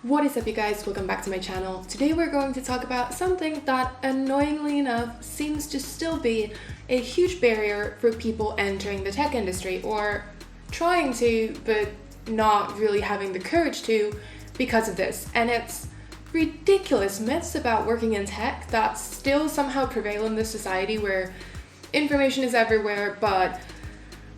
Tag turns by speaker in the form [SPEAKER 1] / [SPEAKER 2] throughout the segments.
[SPEAKER 1] What is up, you guys? Welcome back to my channel. Today we're going to talk about something that, annoyingly enough, seems to still be a huge barrier for people entering the tech industry, or trying to, but not really having the courage to because of this. And it's ridiculous myths about working in tech that still somehow prevail in this society where information is everywhere, but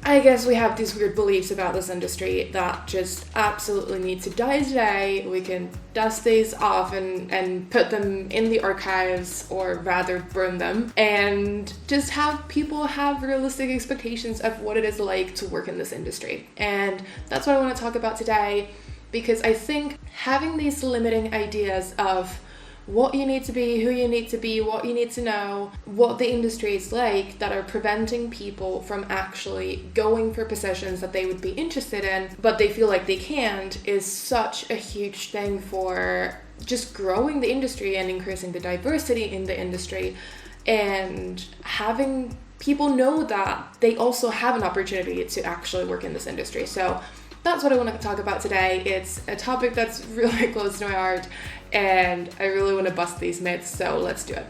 [SPEAKER 1] I guess we have these weird beliefs about this industry that just absolutely need to die today. We can dust these off and put them in the archives, or rather burn them, and just have people have realistic expectations of what it is like to work in this industry. And that's what I want to talk about today, because I think having these limiting ideas of what you need to be, who you need to be, what you need to know, what the industry is like, that are preventing people from actually going for positions that they would be interested in, but they feel like they can't, is such a huge thing for just growing the industry and increasing the diversity in the industry, and having people know that they also have an opportunity to actually work in this industry. So that's what I want to talk about today. It's a topic that's really close to my heart, and I really want to bust these myths, so let's do it.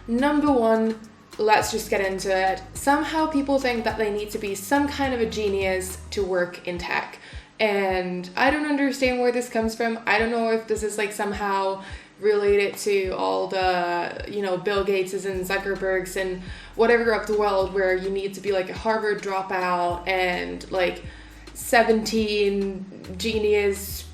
[SPEAKER 1] Number one, let's just get into it. Somehow people think that they need to be some kind of a genius to work in tech. And I don't understand where this comes from. I don't know if this is like somehow related to all the, Bill Gateses and Zuckerbergs and whatever of the world, where you need to be like a Harvard dropout and like 17 genius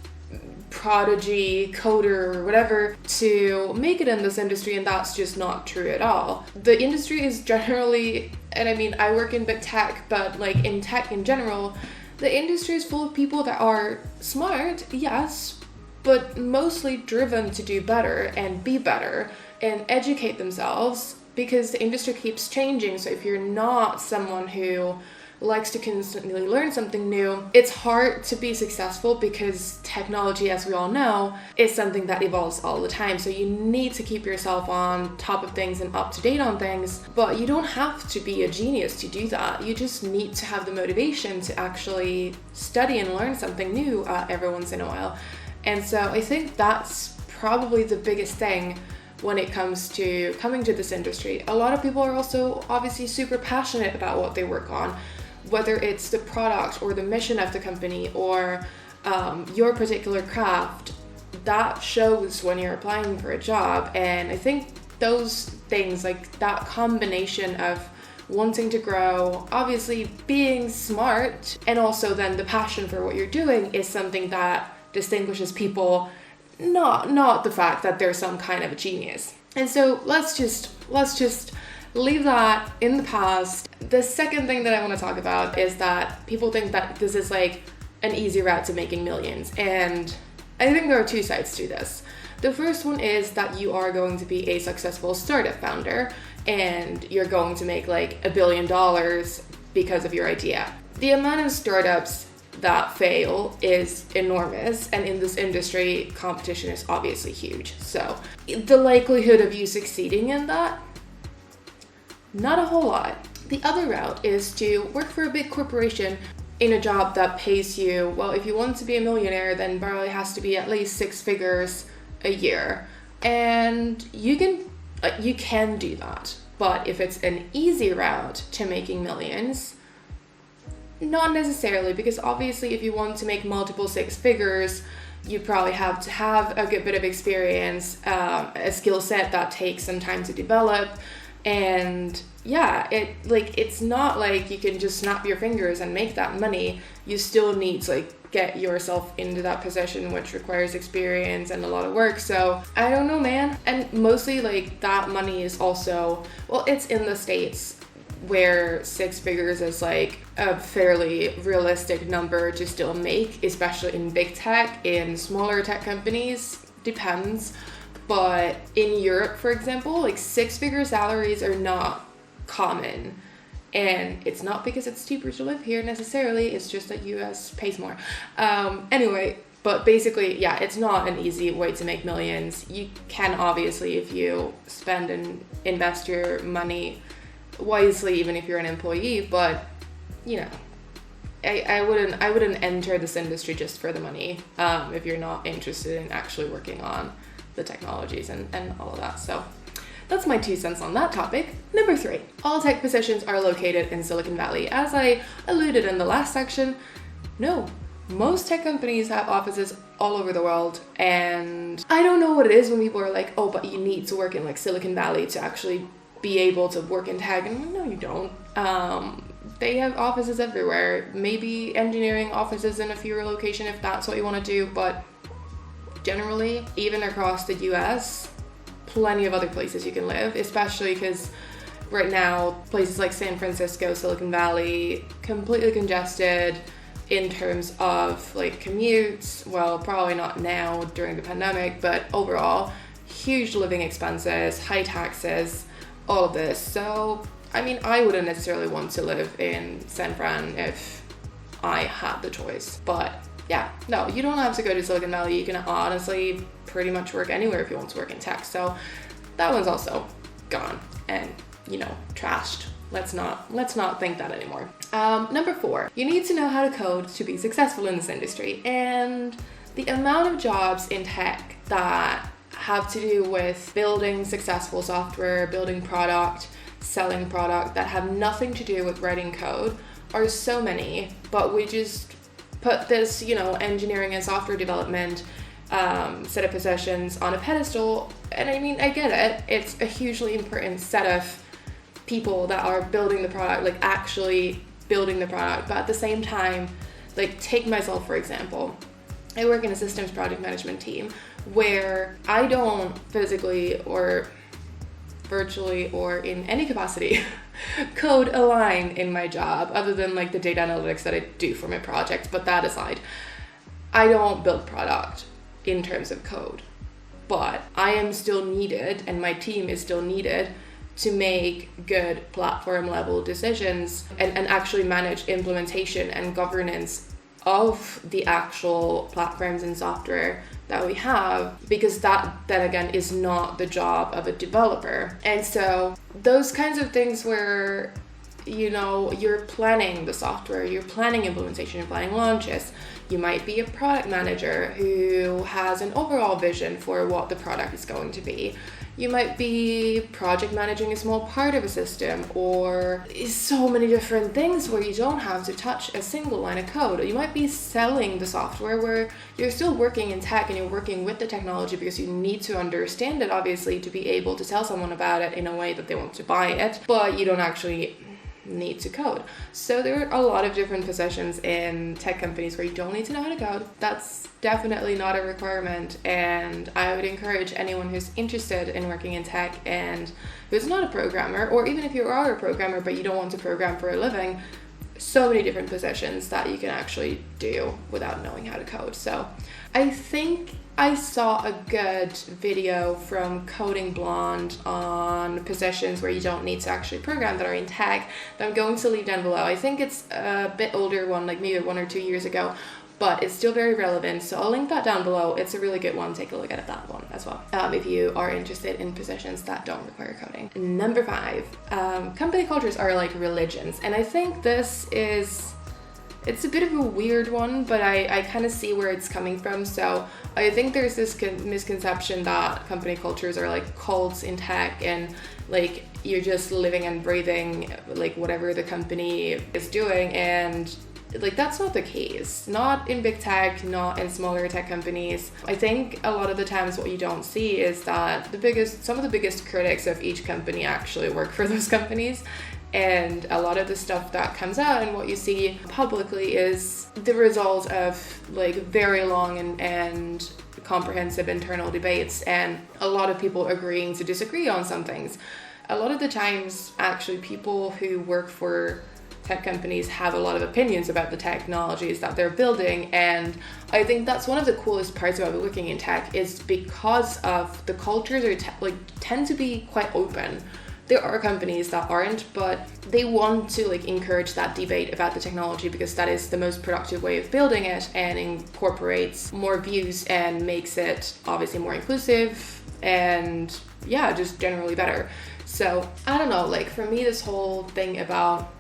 [SPEAKER 1] prodigy coder or whatever to make it in this industry, and that's just not true at all. The industry is generally, and I mean, I work in big tech, but like in tech in general, the industry is full of people that are smart, yes, but mostly driven to do better and be better and educate themselves, because the industry keeps changing. So if you're not someone who likes to constantly learn something new, it's hard to be successful, because technology, as we all know, is something that evolves all the time. So you need to keep yourself on top of things and up to date on things, but you don't have to be a genius to do that. You just need to have the motivation to actually study and learn something new every once in a while. And so I think that's probably the biggest thing when it comes to coming to this industry. A lot of people are also obviously super passionate about what they work on, whether it's the product or the mission of the company, or your particular craft. That shows when you're applying for a job. And I think those things, like that combination of wanting to grow, obviously being smart, and also then the passion for what you're doing, is something that distinguishes people, not the fact that they're some kind of a genius. And so let's just leave that in the past. The second thing that I want to talk about is that people think that this is like an easy route to making millions, and I think there are two sides to this. The first one is that you are going to be a successful startup founder and you're going to make like $1 billion because of your idea. The amount of startups that fail is enormous, and in this industry, competition is obviously huge. So the likelihood of you succeeding in that, not a whole lot. The other route is to work for a big corporation in a job that pays you, well, if you want to be a millionaire, then probably has to be at least 6 figures a year. And you can do that. But if it's an easy route to making millions, not necessarily, because obviously if you want to make multiple 6 figures, you probably have to have a good bit of experience, a skill set that takes some time to develop. And yeah, it's not like you can just snap your fingers and make that money. You still need to like get yourself into that position, which requires experience and a lot of work. So I don't know, man. And mostly like that money is also, well, it's in the States, where 6 figures is like a fairly realistic number to still make, especially in big tech. In smaller tech companies, depends. But in Europe, for example, like 6-figure salaries are not common. And it's not because it's cheaper to live here necessarily, it's just that US pays more. Anyway, but basically, yeah, it's not an easy way to make millions. You can obviously, if you spend and invest your money wisely, even if you're an employee, but you know, I wouldn't enter this industry just for the money, if you're not interested in actually working on the technologies and all of that. So that's my 2 cents on that topic. Number 3, all tech positions are located in Silicon Valley. As I alluded in the last section, no, most tech companies have offices all over the world, and I don't know what it is when people are like, oh, but you need to work in like Silicon Valley to actually be able to work in tech. And no, you don't. They have offices everywhere, maybe engineering offices in a fewer location if that's what you want to do, but generally, even across the US, plenty of other places you can live, especially because right now places like San Francisco, Silicon Valley, completely congested in terms of like commutes. Well, probably not now during the pandemic, but overall, huge living expenses, high taxes, all of this. So I mean, I wouldn't necessarily want to live in San Fran if I had the choice, but yeah, no, you don't have to go to Silicon Valley. You can honestly pretty much work anywhere if you want to work in tech. So that one's also gone and, you know, trashed. Let's not think that anymore. Number 4, you need to know how to code to be successful in this industry. And the amount of jobs in tech that have to do with building successful software, building product, selling product that have nothing to do with writing code are so many, but we just put this, you know, engineering and software development set of positions on a pedestal. And I mean, I get it. It's a hugely important set of people that are building the product, like actually building the product. But at the same time, like take myself, for example. I work in a systems project management team where I don't physically or virtually or in any capacity code a line in my job other than like the data analytics that I do for my project. But that aside, I don't build product in terms of code, but I am still needed and my team is still needed to make good platform level decisions and actually manage implementation and governance of the actual platforms and software that we have, because that then again is not the job of a developer. And so those kinds of things where, you know, you're planning the software, you're planning implementation, you're planning launches. You might be a product manager who has an overall vision for what the product is going to be. You might be project managing a small part of a system, or so many different things where you don't have to touch a single line of code. You might be selling the software where you're still working in tech and you're working with the technology because you need to understand it, obviously, to be able to tell someone about it in a way that they want to buy it, but you don't actually need to code. So there are a lot of different positions in tech companies where you don't need to know how to code. That's definitely not a requirement, and I would encourage anyone who's interested in working in tech and who's not a programmer, or even if you are a programmer but you don't want to program for a living, so many different positions that you can actually do without knowing how to code. So I think I saw a good video from Coding Blonde on positions where you don't need to actually program that are in tech that I'm going to leave down below. I think it's a bit older one, like maybe 1 or 2 years ago, but it's still very relevant. So I'll link that down below. It's a really good one. Take a look at that one as well, if you are interested in positions that don't require coding. Number 5, company cultures are like religions. And I think this is... it's a bit of a weird one, but I kind of see where it's coming from. So I think there's this misconception that company cultures are like cults in tech, and like you're just living and breathing like whatever the company is doing, and like that's not the case. Not in big tech, not in smaller tech companies. I think a lot of the times what you don't see is that some of the biggest critics of each company actually work for those companies. And a lot of the stuff that comes out and what you see publicly is the result of like very long and comprehensive internal debates, and a lot of people agreeing to disagree on some things. A lot of the times, actually, people who work for tech companies have a lot of opinions about the technologies that they're building, and I think that's one of the coolest parts about working in tech, is because of the cultures tend to be quite open. There are companies that aren't, but they want to like encourage that debate about the technology because that is the most productive way of building it, and incorporates more views and makes it obviously more inclusive and just generally better. So I don't know, like for me, this whole thing about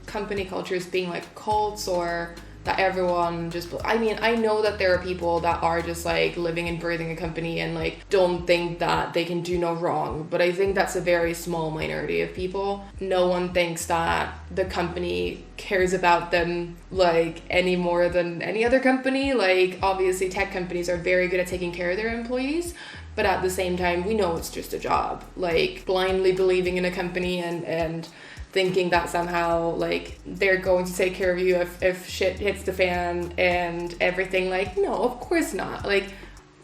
[SPEAKER 1] company cultures being like cults, or that everyone just, I mean, I know that there are people that are just like living and breathing a company and like don't think that they can do no wrong, but I think that's a very small minority of people. No one thinks that the company cares about them like any more than any other company. Like obviously tech companies are very good at taking care of their employees, but at the same time we know it's just a job. Like blindly believing in a company and thinking that somehow like they're going to take care of you if shit hits the fan and everything, like no, of course not. Like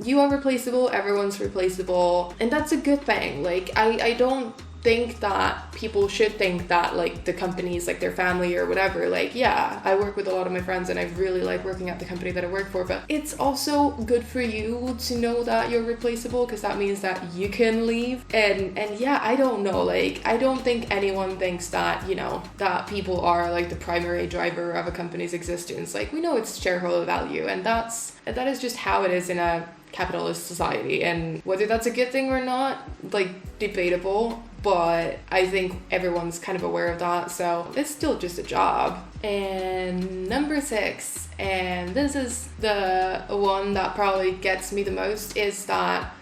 [SPEAKER 1] you are replaceable, everyone's replaceable, and that's a good thing. Like I don't think that people should think that like the company is like their family or whatever. Like yeah, I work with a lot of my friends and I really like working at the company that I work for, but it's also good for you to know that you're replaceable, because that means that you can leave. And yeah, I don't know, like I don't think anyone thinks that, you know, that people are like the primary driver of a company's existence. Like we know it's shareholder value, and that is just how it is in a capitalist society, and whether that's a good thing or not, like debatable, but I think everyone's kind of aware of that, so it's still just a job. And number 6, and this is the one that probably gets me the most, is that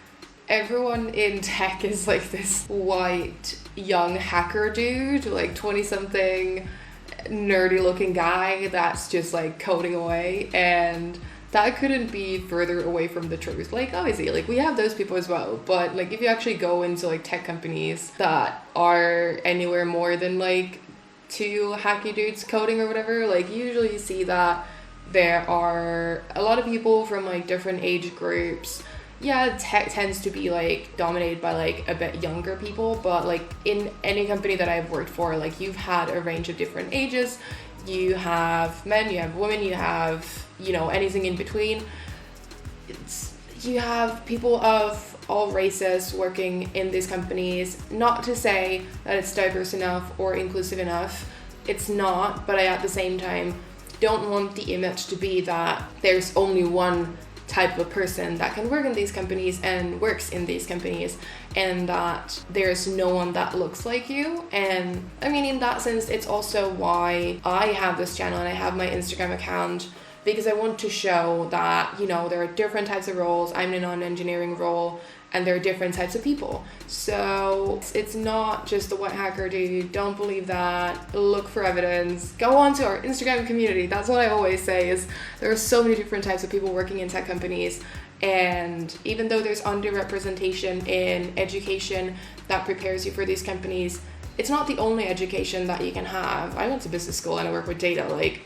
[SPEAKER 1] everyone in tech is like this white young hacker dude, like 20 something nerdy looking guy that's just like coding away, and that couldn't be further away from the truth. Like obviously, like we have those people as well, but like if you actually go into like tech companies that are anywhere more than like 2 hacky dudes coding or whatever, like usually you see that there are a lot of people from like different age groups. Yeah, tech tends to be like dominated by like a bit younger people, but like in any company that I've worked for, like you've had a range of different ages. You have men, you have women, you have, you know, anything in between. You have people of all races working in these companies. Not to say that it's diverse enough or inclusive enough. It's not, but I at the same time don't want the image to be that there's only one type of person that can work in these companies and works in these companies, and that there's no one that looks like you. And I mean, in that sense, it's also why I have this channel and I have my Instagram account, because I want to show that, you know, there are different types of roles. I'm in a non-engineering role, and there are different types of people. So it's not just the white hacker dude. Don't believe that. Look for evidence. Go on to our Instagram community. That's what I always say, is there are so many different types of people working in tech companies. And even though there's underrepresentation in education that prepares you for these companies, it's not the only education that you can have. I went to business school and I work with data. Like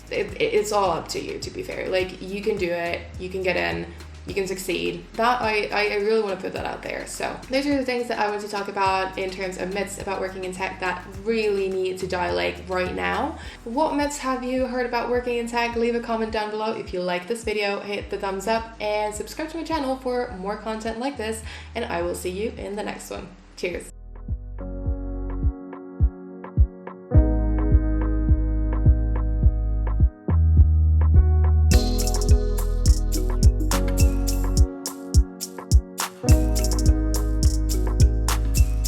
[SPEAKER 1] it's all up to you, to be fair. Like you can do it. You can get in. You can succeed. That I really want to put that out there. So those are the things that I want to talk about in terms of myths about working in tech that really need to die like right now. What myths have you heard about working in tech? Leave a comment down below. If you like this video, hit the thumbs up and subscribe to my channel for more content like this, and I will see you in the next one. Cheers.